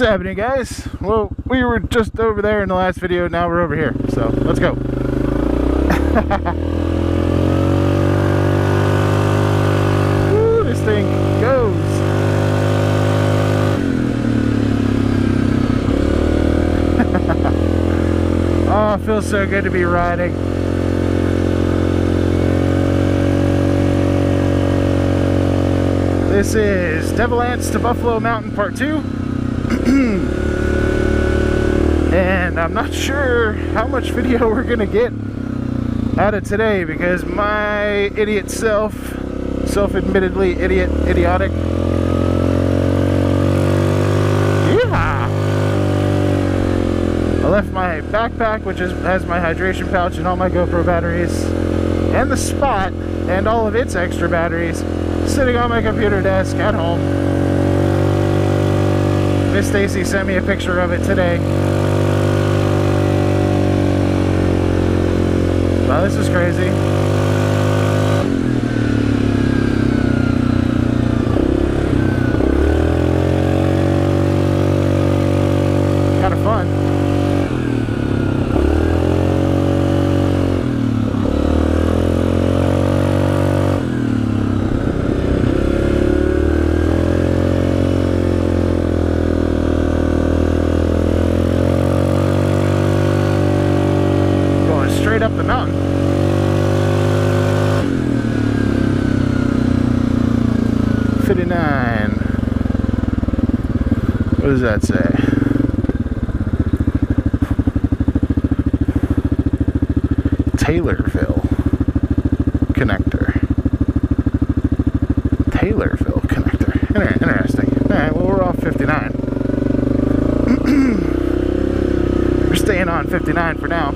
What's happening, guys? Well, we were just over there in the last video, now we're over here, so let's go. Woo, this thing goes. Oh, it feels so good to be riding. This is Devil Anse to Buffalo Mountain Part 2. And I'm not sure how much video we're gonna get out of today because my idiot self-admittedly idiotic. Yeah. I left my backpack, which has my hydration pouch and all my GoPro batteries, and the Spot and all of its extra batteries, sitting on my computer desk at home. Miss Stacy sent me a picture of it today. Wow, this is crazy. Kind of fun. Straight up the mountain. $59. What does that say? Taylorville connector. Taylorville connector. Interesting. Alright, well, we're off 59. We're staying on 59 for now.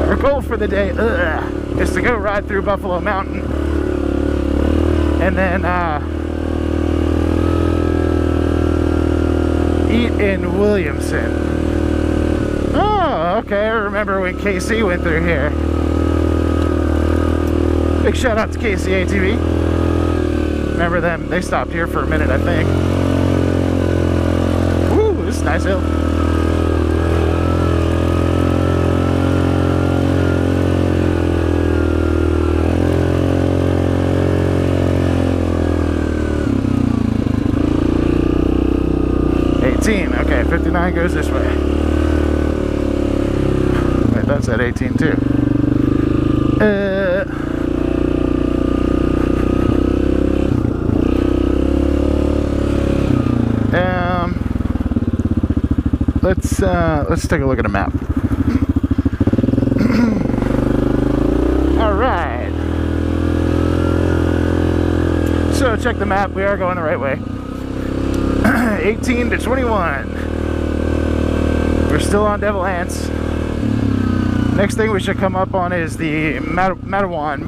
Our goal for the day is to go ride through Buffalo Mountain and then eat in Williamson. Oh, okay, I remember when KC went through here. Big shout out to KC ATV. Remember them? They stopped here for a minute, I think. Woo, this is a nice hill. Okay, 59 goes this way. Wait, that's at 18 too. Let's take a look at a map. All right. So check the map. We are going the right way. 18 to 21. We're still on Devil Anse. Next thing we should come up on is the Matawan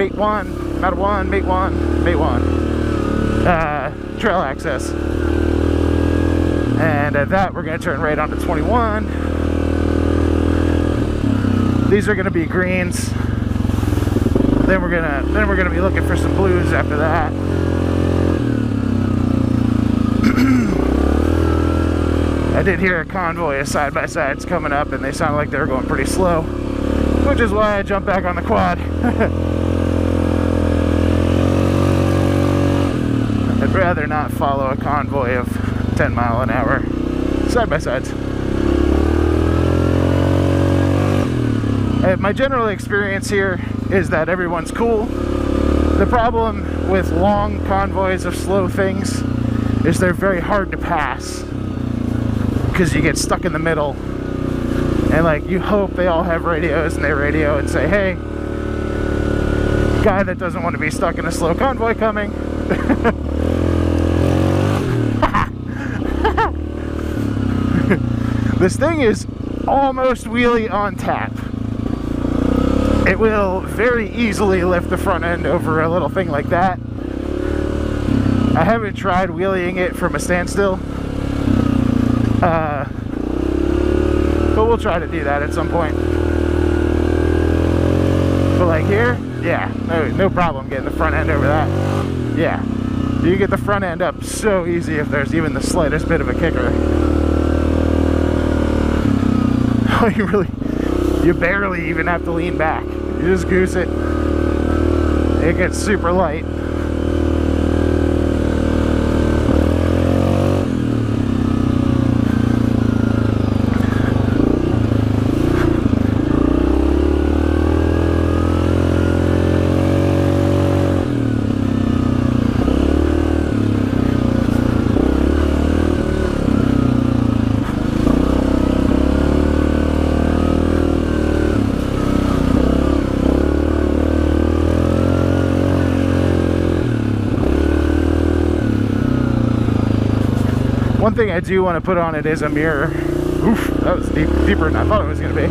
trail access. And at that we're going to turn right onto 21. These are going to be greens. Then we're gonna be looking for some blues after that. I did hear a convoy of side-by-sides coming up and they sounded like they were going pretty slow, which is why I jumped back on the quad. I'd rather not follow a convoy of 10-mile-an-hour side-by-sides. My general experience here is that everyone's cool. The problem with long convoys of slow things is they're very hard to pass because you get stuck in the middle and like you hope they all have radios and they radio and say, hey, guy that doesn't want to be stuck in a slow convoy coming. This thing is almost wheelie on tap. It will very easily lift the front end over a little thing like that. I haven't tried wheeling it from a standstill, but we'll try to do that at some point. But like here, yeah, no problem getting the front end over that. yeah, you get the front end up so easy if there's even the slightest bit of a kicker. You barely even have to lean back. You just goose it. It gets super light. One thing I do want to put on it is a mirror. Oof, that was deeper than I thought it was going to be.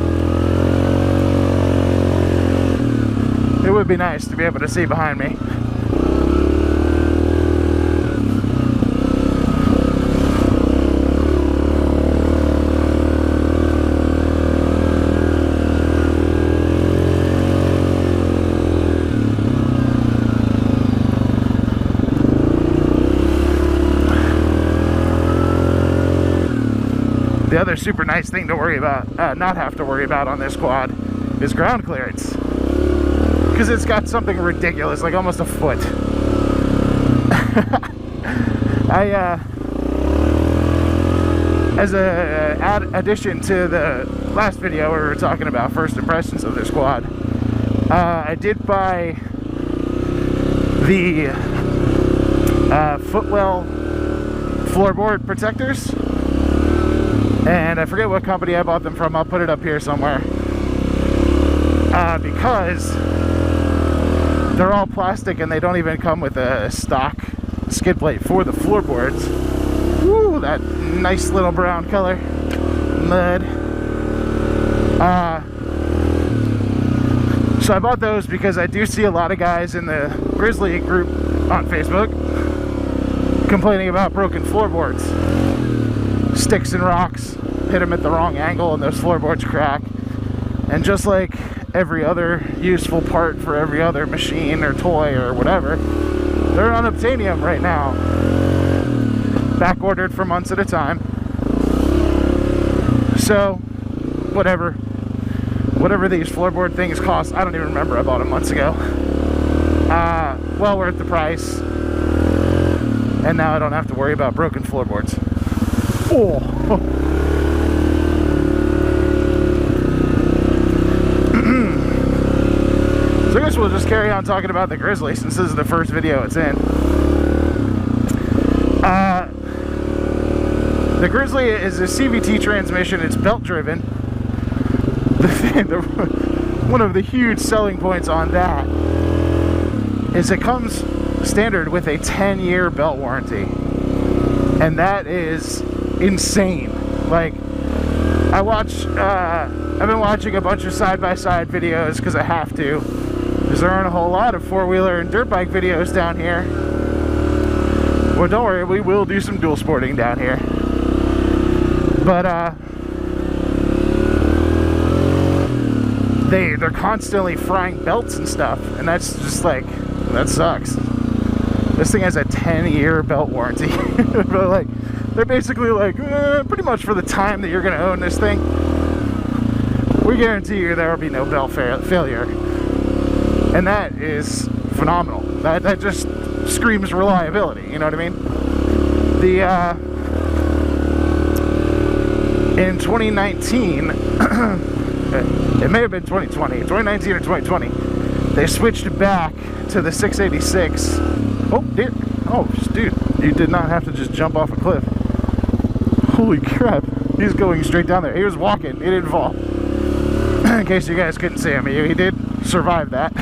It would be nice to be able to see behind me. The other super nice thing to worry about, not have to worry about on this quad, is ground clearance. Because it's got something ridiculous, like almost a foot. As a addition to the last video where we were talking about first impressions of this quad, I did buy the Footwell floorboard protectors. And I forget what company I bought them from. I'll put it up here somewhere. Because they're all plastic and they don't even come with a stock skid plate for the floorboards. Woo, that nice little brown color. Mud. So I bought those because I do see a lot of guys in the Grizzly group on Facebook complaining about broken floorboards. Sticks and rocks hit them at the wrong angle and those floorboards crack. And just like every other useful part for every other machine or toy or whatever, they're unobtainium right now, back ordered for months at a time. So whatever these floorboard things cost, I don't even remember, I bought them months ago. Well worth the price, and now I don't have to worry about broken floorboards. Oh. So I guess we'll just carry on talking about the Grizzly since this is the first video it's in. The Grizzly is a CVT transmission. It's belt driven. One of the huge selling points on that is it comes standard with a 10-year belt warranty. And that is insane. Like, I've been watching a bunch of side-by-side videos because I have to, because there aren't a whole lot of four-wheeler and dirt bike videos down here. Well, don't worry, we will do some dual sporting down here. But they're constantly frying belts and stuff, and that's just like, that sucks. This thing has a 10-year belt warranty. But like, they're basically like, pretty much for the time that you're going to own this thing, we guarantee you there will be no belt failure. And that is phenomenal. That just screams reliability, you know what I mean? In 2019, it may have been 2019 or 2020, they switched back to the 686. Oh, dear. Oh, dude, you did not have to just jump off a cliff. Holy crap. He's going straight down there. He was walking. He didn't fall. In case you guys couldn't see him, he did survive that.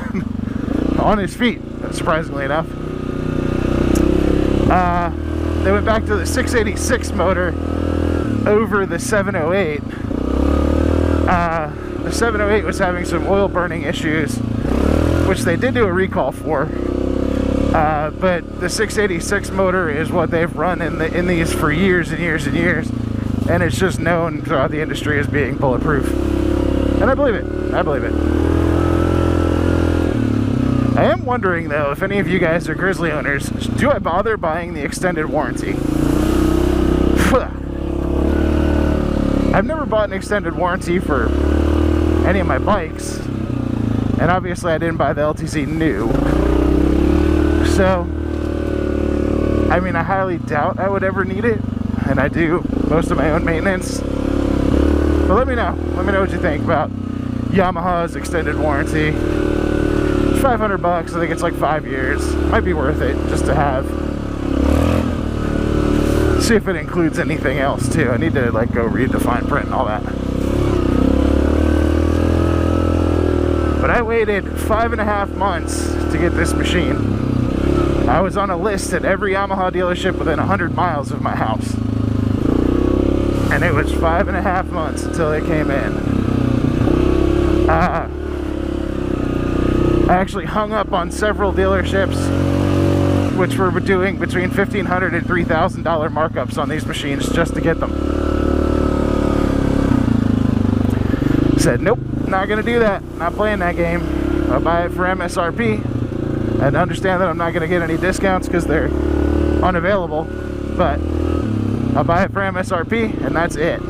On his feet, surprisingly enough. They went back to the 686 motor over the 708. The 708 was having some oil burning issues, which they did do a recall for. But the 686 motor is what they've run in these for years and years and years, and it's just known throughout the industry as being bulletproof. And I believe it. I believe it. I am wondering though, if any of you guys are Grizzly owners, do I bother buying the extended warranty? I've never bought an extended warranty for any of my bikes, and obviously I didn't buy the LTZ new. So, I mean, I highly doubt I would ever need it, and I do most of my own maintenance. But let me know what you think about Yamaha's extended warranty. It's $500, I think it's like 5 years. Might be worth it just to have. See if it includes anything else too. I need to like go read the fine print and all that. But I waited 5.5 months to get this machine. I was on a list at every Yamaha dealership within 100 miles of my house. And it was 5.5 months until it came in. I actually hung up on several dealerships which were doing between $1,500 and $3,000 markups on these machines just to get them. Said, nope, not gonna do that. Not playing that game. I'll buy it for MSRP. And understand that I'm not gonna get any discounts because they're unavailable. But I'll buy it for MSRP, and that's it.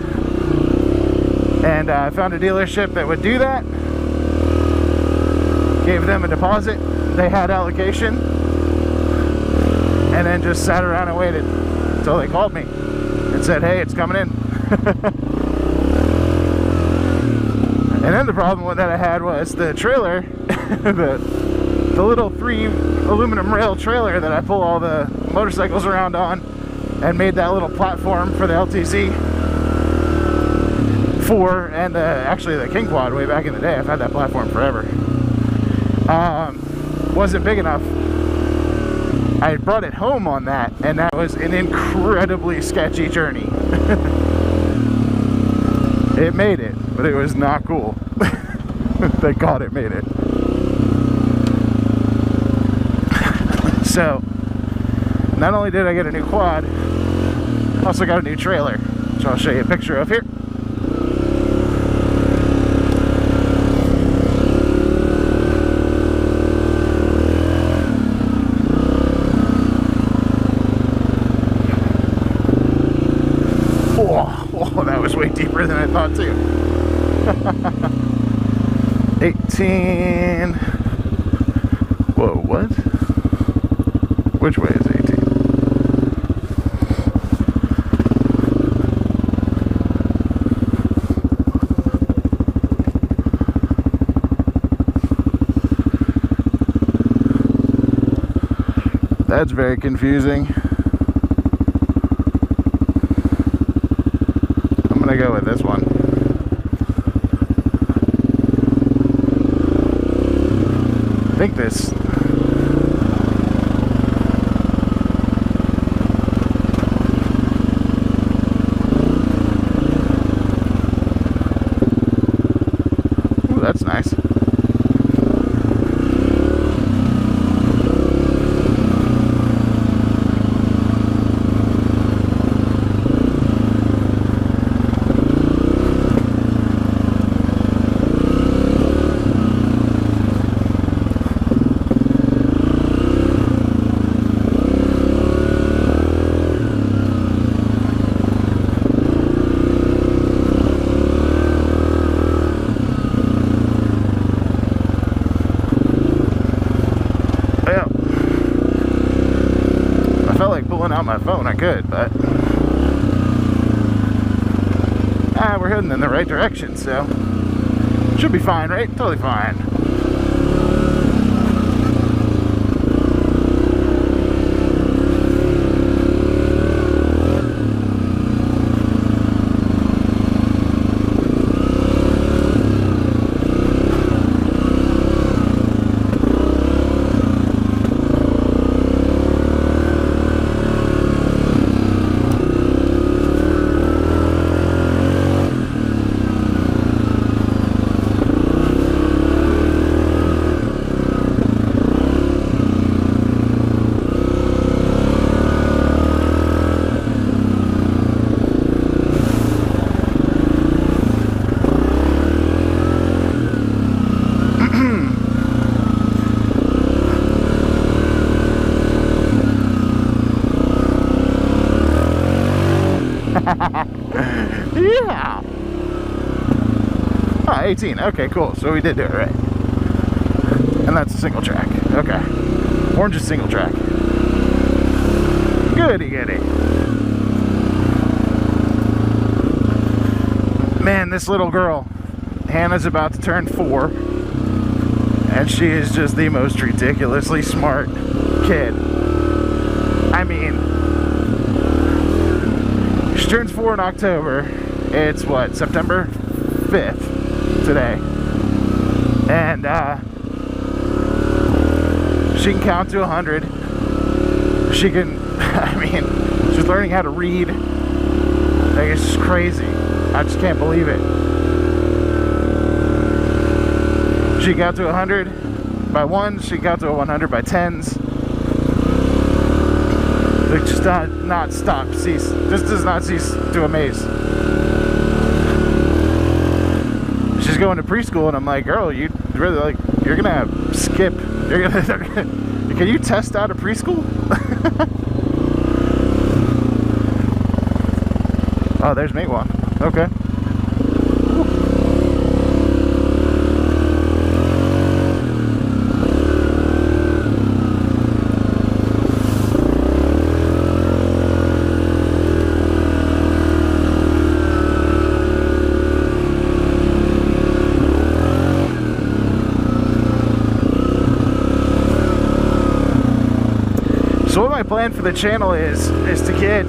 And I found a dealership that would do that. Gave them a deposit. They had allocation. And then just sat around and waited until they called me and said, hey, it's coming in. And then the problem that I had was the trailer, the little 3 aluminum rail trailer that I pull all the motorcycles around on and made that little platform for the LTZ for, and actually the King Quad way back in the day. I've had that platform forever. Wasn't big enough. I brought it home on that, and that was an incredibly sketchy journey. It made it, but it was not cool. Thank God it made it. So, not only did I get a new quad, I also got a new trailer, which I'll show you a picture of here. Oh, that was way deeper than I thought too. 18. Whoa, what? Which way is 18? That's very confusing. I'm gonna go with this one. I think this. Ooh, that's nice. Out my phone, I could, but we're heading in the right direction, so should be fine, right? Totally fine. Ah, 18. Okay, cool. So we did do it right. And that's a single track. Okay. Orange is single track. Goody goody. Man, this little girl, Hannah's about to turn 4. And she is just the most ridiculously smart kid. I mean, she turns 4 in October. It's what, September 5th today. And she can count to 100. She can, I mean, she's learning how to read. Like, it's just crazy. I just can't believe it. She got to 100 by 1s. She got to 100 by 10s. Like, just not stop, cease. Just does not cease to amaze. She's going to preschool, and I'm like, girl, you really, like, you're gonna skip. You're gonna. Can you test out of preschool? Oh, there's mate one. Okay. So what my plan for the channel is to get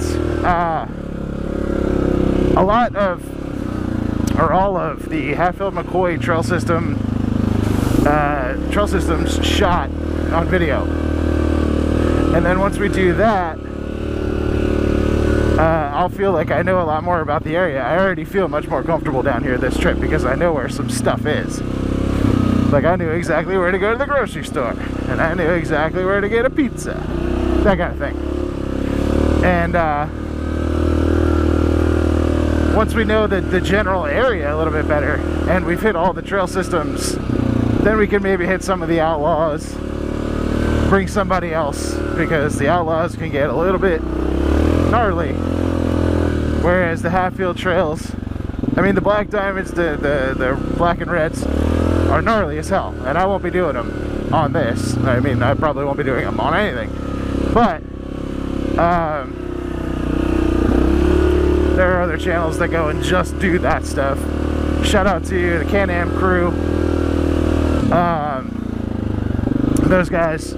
a lot of, or all of, the Hatfield McCoy trail systems shot on video. And then once we do that, I'll feel like I know a lot more about the area. I already feel much more comfortable down here this trip because I know where some stuff is. Like, I knew exactly where to go to the grocery store, and I knew exactly where to get a pizza. That kind of thing. And once we know the general area a little bit better, and we've hit all the trail systems, then we can maybe hit some of the outlaws, bring somebody else, because the outlaws can get a little bit gnarly, whereas the Hatfield trails, I mean, the black diamonds, the black and reds are gnarly as hell, and I won't be doing them on this. I mean, I probably won't be doing them on anything. But there are other channels that go and just do that stuff. Shout out to the Can-Am crew. Those guys,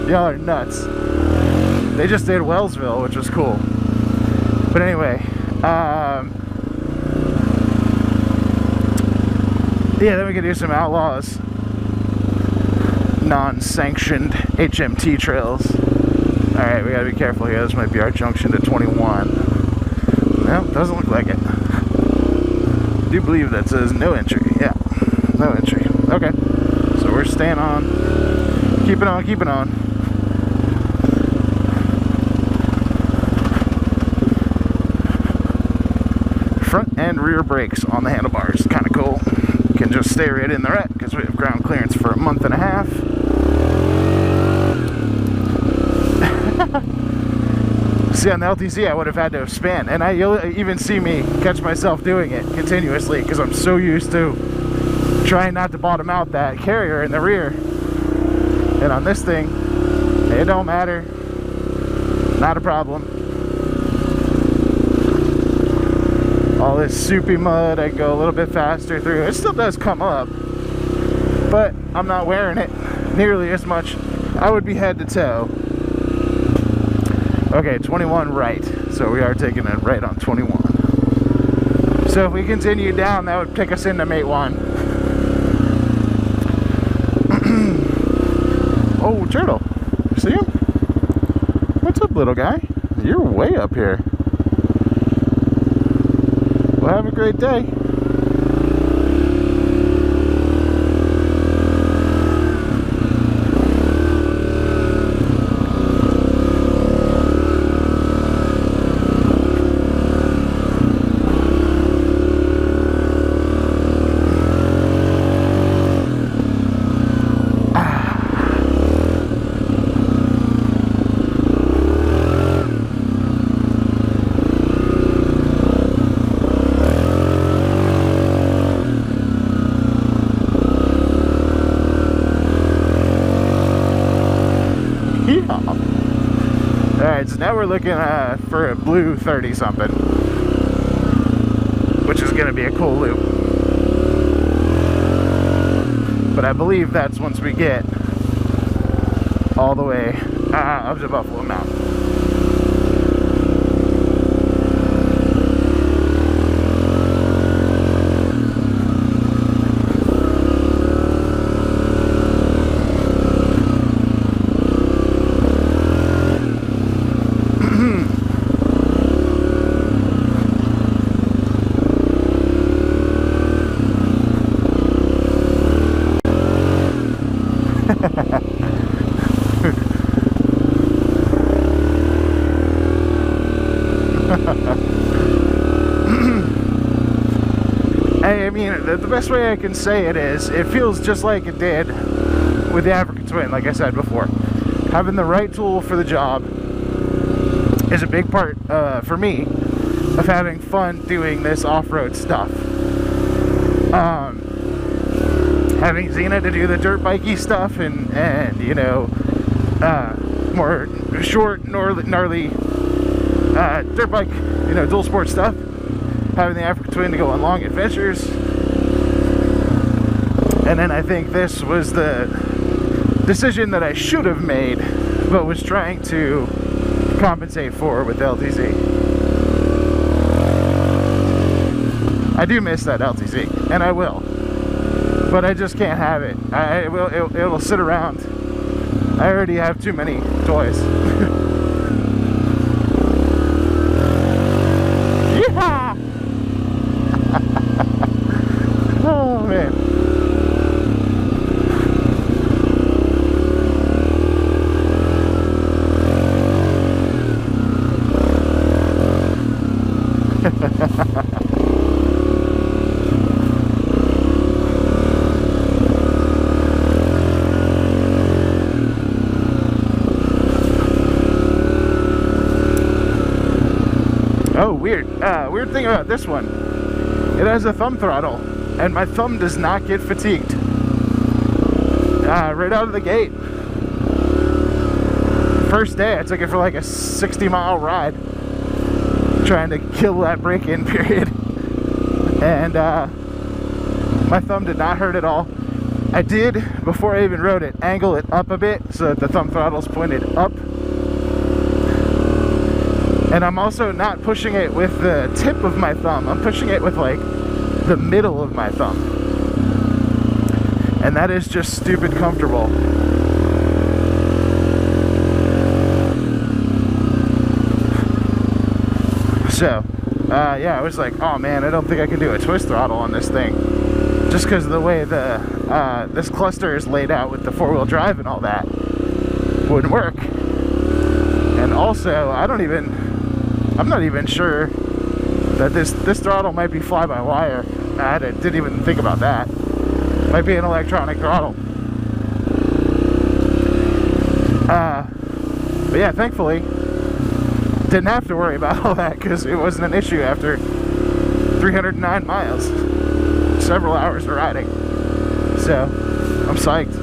y'all are nuts. They just did Wellsville, which was cool. But anyway, yeah, then we can do some outlaws, non-sanctioned HMT trails. Alright, we gotta be careful here. This might be our junction to 21. Well, doesn't look like it. I do believe that says no entry. Yeah, no entry. Okay, so we're staying on. Keep it on, keep it on. Front and rear brakes on the handlebars. Kind of cool. Can just stay right in the rut because we have ground clearance for a month and a half. See, on the LTZ I would have had to have spanned, and you'll even see me catch myself doing it continuously because I'm so used to trying not to bottom out that carrier in the rear. And on this thing, it don't matter. Not a problem. All this soupy mud, I can go a little bit faster through. It still does come up, but I'm not wearing it nearly as much. I would be head to toe. Okay, 21 right. So we are taking it right on 21. So if we continue down, that would pick us into Mate 1. Oh, turtle. You see him? What's up, little guy? You're way up here. Well, have a great day. Alright, so now we're looking for a blue 30 something, which is going to be a cool loop. But I believe that's once we get all the way up to Buffalo Mountain. I mean, the best way I can say it is, it feels just like it did with the African Twin, like I said before. Having the right tool for the job is a big part, for me, of having fun doing this off-road stuff. Having Xena to do the dirt bikey stuff and you know, more short, gnarly dirt bike, you know, dual sport stuff. Having the African Twin to go on long adventures. And then I think this was the decision that I should have made, but was trying to compensate for with LTZ. I do miss that LTZ, and I will. But I just can't have it. It'll sit around. I already have too many toys. Yeehaw! Oh man. Oh, weird. Weird thing about this one. It has a thumb throttle, and my thumb does not get fatigued. Right out of the gate. First day, I took it for like a 60-mile ride, trying to kill that break-in period. And my thumb did not hurt at all. I did, before I even rode it, angle it up a bit so that the thumb throttle's pointed up. And I'm also not pushing it with the tip of my thumb. I'm pushing it with like the middle of my thumb. And that is just stupid comfortable. So, yeah, I was like, oh man, I don't think I can do a twist throttle on this thing. Just because of the way this cluster is laid out with the four-wheel drive and all that. Wouldn't work. And also, I'm not even sure that this throttle might be fly-by-wire. I didn't even think about that. Might be an electronic throttle. But yeah, thankfully, didn't have to worry about all that because it wasn't an issue after 309 miles. Several hours of riding. So, I'm psyched.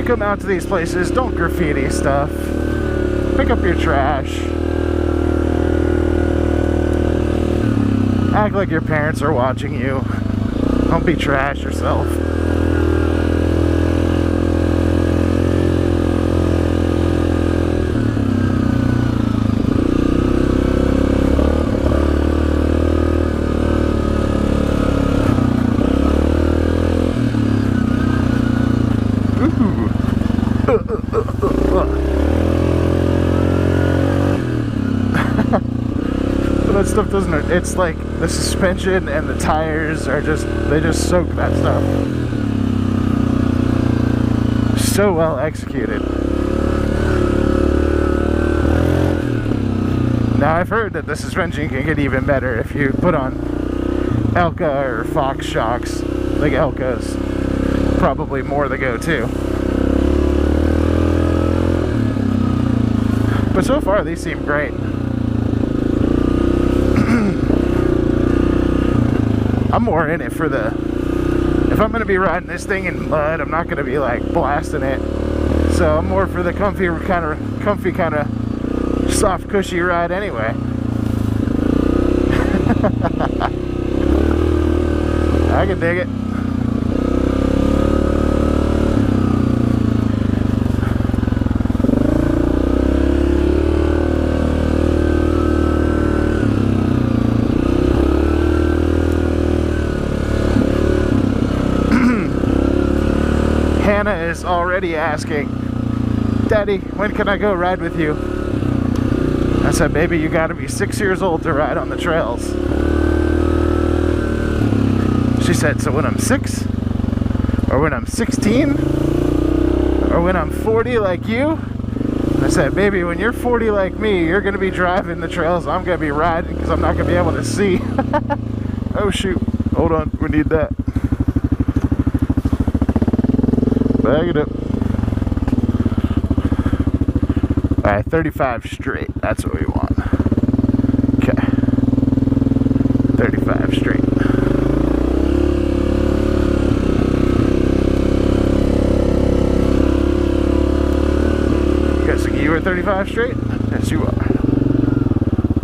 Come out to these places, don't graffiti stuff. Pick up your trash. Act like your parents are watching you. Don't be trash yourself. Ooh. That stuff doesn't, it's like the suspension and the tires are just, they just soak that stuff. So well executed. Now I've heard that the suspension can get even better if you put on Elka or Fox shocks. Like Elka's probably more the go-to. But so far these seem great. I'm more in it for the, if I'm going to be riding this thing in mud, I'm not going to be like blasting it. So I'm more for the comfy kind of soft, cushy ride anyway. I can dig it. Hannah is already asking, Daddy, when can I go ride with you? I said, baby, you gotta be 6 years old to ride on the trails. She said, so when I'm 6? Or when I'm 16? Or when I'm 40 like you? I said, baby, when you're 40 like me, you're gonna be driving the trails, I'm gonna be riding because I'm not gonna be able to see. Oh shoot, hold on, we need that. Bag it up. Alright, 35 straight. That's what we want. Okay. 35 straight. Guessing you were 35 straight? Yes, you are.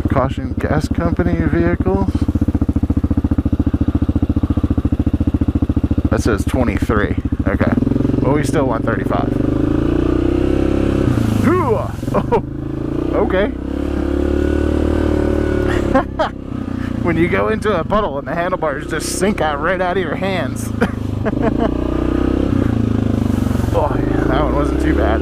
Caution gas company vehicles. That says 23. Okay. Well, we still want 35. Oh, okay. When you go into a puddle and the handlebars just sink out right out of your hands. Oh, yeah, that one wasn't too bad.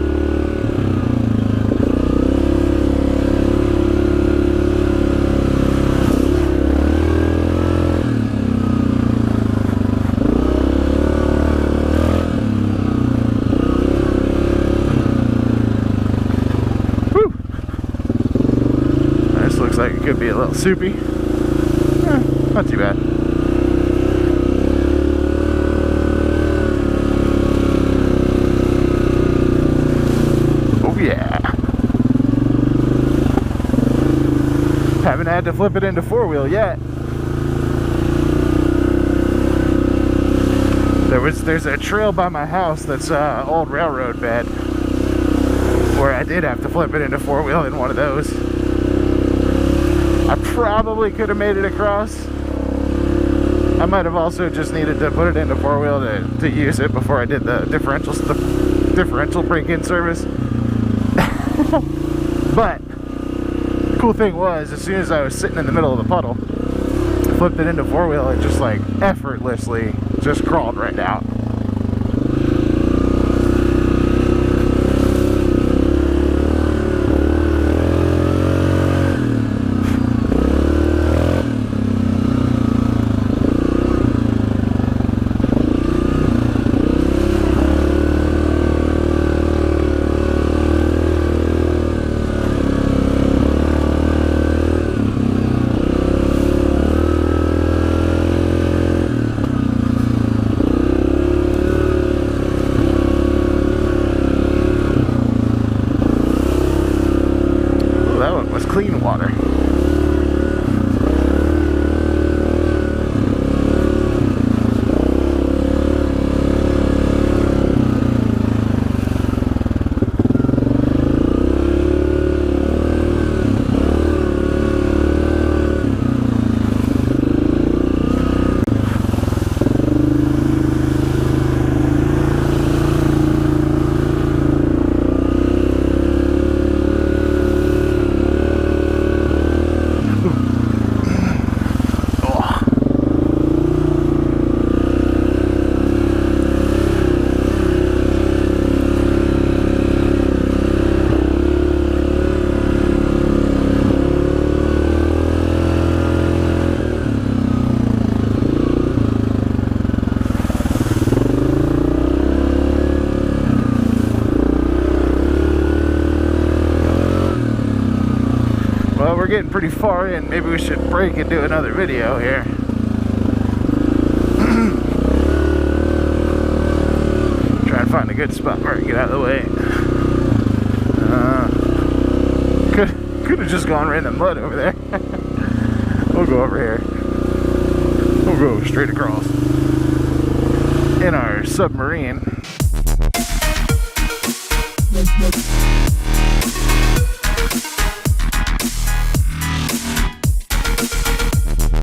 Like it could be a little soupy. Not too bad. Oh yeah. Haven't had to flip it into four-wheel yet. There's a trail by my house that's old railroad bed where I did have to flip it into four-wheel in one of those. I probably could have made it across. I might have also just needed to put it into four-wheel to use it before I did the differential break-in service. But the cool thing was, as soon as I was sitting in the middle of the puddle, I flipped it into four-wheel, it just like effortlessly just crawled right out. Clean water. Well, we're getting pretty far in. Maybe we should break and do another video here. Try and find a good spot where I can get out of the way. Could have just gone right in the mud over there. We'll go over here. We'll go straight across in our submarine.